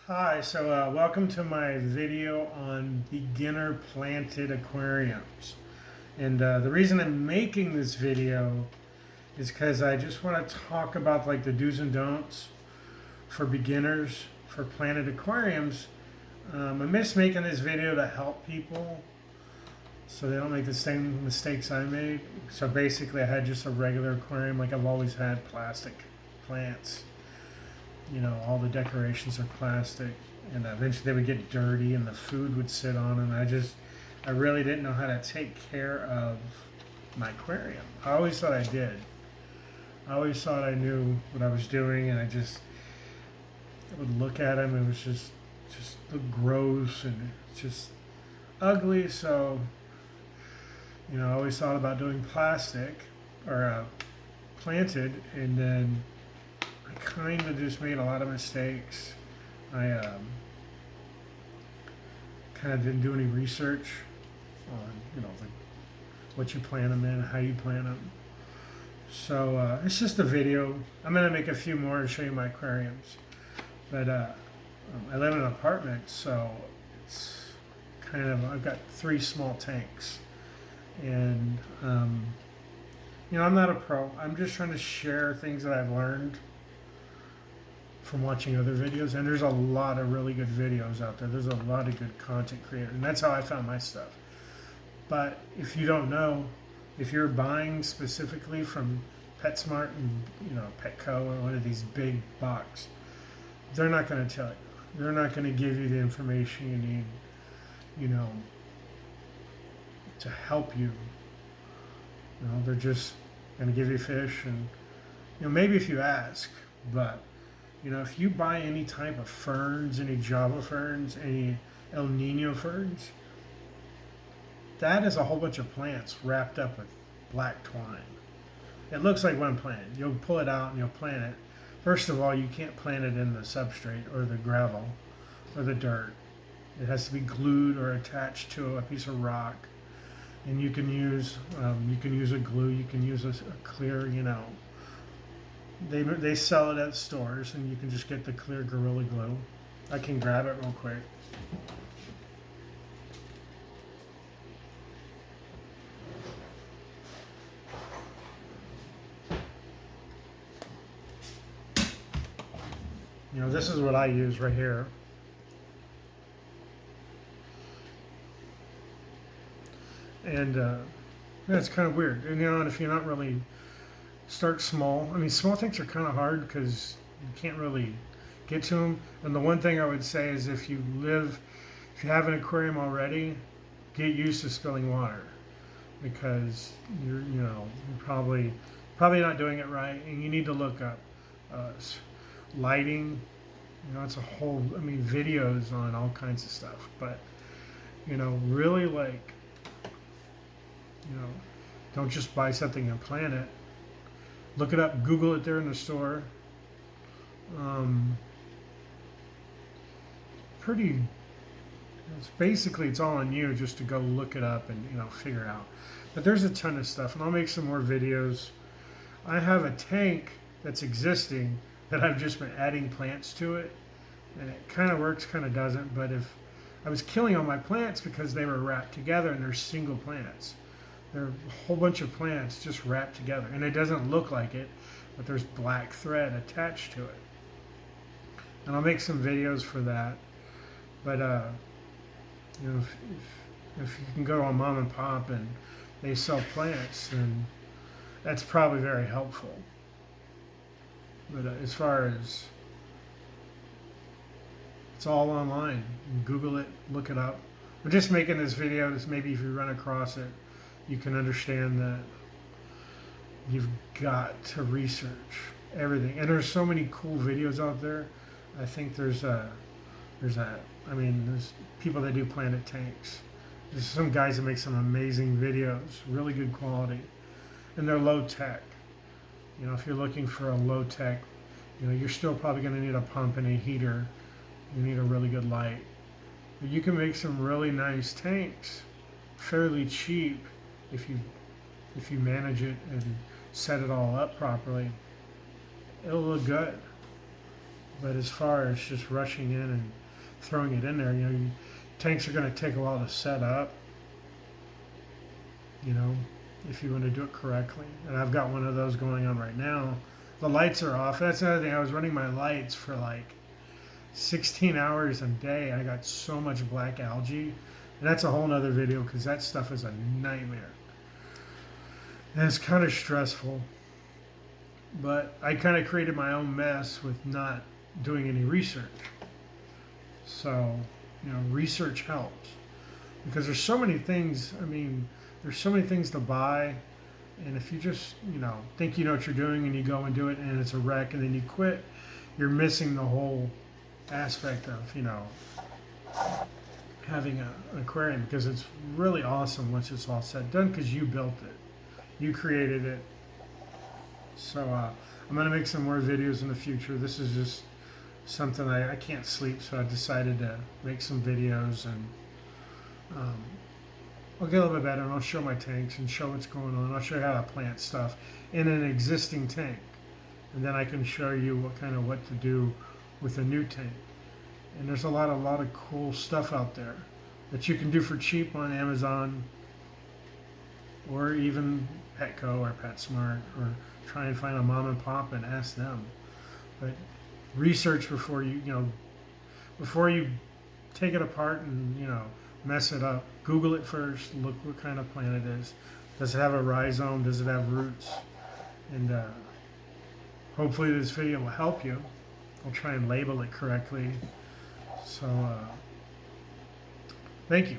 Hi, welcome to my video on beginner planted aquariums. And the reason I'm making this video is because I just want to talk about like the do's and don'ts for beginners for planted aquariums. I'm just making this video to help people so they don't make the same mistakes I made. So basically I had just a regular aquarium like I've always had, plastic plants. You know, all the decorations are plastic, and eventually they would get dirty and the food would sit on them. I really didn't know how to take care of my aquarium. I always thought I did. I always thought I knew what I was doing, and I would look at them. It was just look gross and just ugly. So, you know, I always thought about doing plastic or planted, and then I kind of just made a lot of mistakes. I kind of didn't do any research on, what you plant them in, how you plant them. So it's just a video. I'm going to make a few more to show you my aquariums. But I live in an apartment, so it's I've got 3 small tanks. And, I'm not a pro. I'm just trying to share things that I've learned from watching other videos, and there's a lot of really good videos out there. There's a lot of good content creators, and that's how I found my stuff. But if you don't know, if you're buying specifically from PetSmart and Petco or one of these big box, they're not going to tell you. They're not going to give you the information you need, to help you. They're just going to give you fish, and maybe if you ask, but if you buy any type of ferns, any Java ferns, any El Nino ferns, that is a whole bunch of plants wrapped up with black twine. It looks like one plant. You'll pull it out and you'll plant it. First of all, you can't plant it in the substrate or the gravel or the dirt. It has to be glued or attached to a piece of rock. And you can use a glue. You can use a clear, They sell it at stores, and you can just get the clear Gorilla Glue. I can grab it real quick. This is what I use right here. And it's kind of weird. And if you're not really start small. I mean, small tanks are kind of hard because you can't really get to them. And the one thing I would say is if you have an aquarium already, get used to spilling water, because you're probably not doing it right, and you need to look up lighting. It's a whole, videos on all kinds of stuff. But really, don't just buy something and plant it. Look it up, Google it there in the store. It's all on you just to go look it up and figure it out. But there's a ton of stuff, and I'll make some more videos. I have a tank that's existing that I've just been adding plants to it, and it kind of works, kind of doesn't. But if I was killing all my plants because they were wrapped together and they're single plants. There are a whole bunch of plants just wrapped together, and it doesn't look like it, but there's black thread attached to it. And I'll make some videos for that. But if you can go to a mom and pop and they sell plants, then that's probably very helpful. But as far as it's all online, Google it, look it up. I'm just making this video, just maybe if you run across it, you can understand that you've got to research everything. And there's so many cool videos out there. I think there's people that do planted tanks. There's some guys that make some amazing videos, really good quality, and they're low tech. If you're looking for a low tech, you're still probably going to need a pump and a heater. You need a really good light. But you can make some really nice tanks fairly cheap if you manage it and set it all up properly. It'll look good. But as far as just rushing in and throwing it in there, tanks are going to take a while to set up, if you want to do it correctly. And I've got one of those going on right now. The lights are off. That's another thing. I was running my lights for like 16 hours a day. I got so much black algae. And that's a whole nother video because that stuff is a nightmare. And it's kind of stressful. But I kind of created my own mess with not doing any research. So, research helps. Because there's so many things, there's so many things to buy. And if you just, think you know what you're doing and you go and do it and it's a wreck and then you quit, you're missing the whole aspect of, having an aquarium, because it's really awesome once it's all said and done because you built it. You created it. So I'm going to make some more videos in the future. This is just something I can't sleep, so I decided to make some videos, and I'll get a little bit better and I'll show my tanks and show what's going on. I'll show you how to plant stuff in an existing tank. And then I can show you what to do with a new tank. And there's a lot of cool stuff out there that you can do for cheap on Amazon or even Petco or PetSmart, or try and find a mom and pop and ask them. But research before you take it apart and mess it up. Google it first. Look what kind of plant it is. Does it have a rhizome? Does it have roots? And hopefully this video will help you. I'll try and label it correctly. So thank you.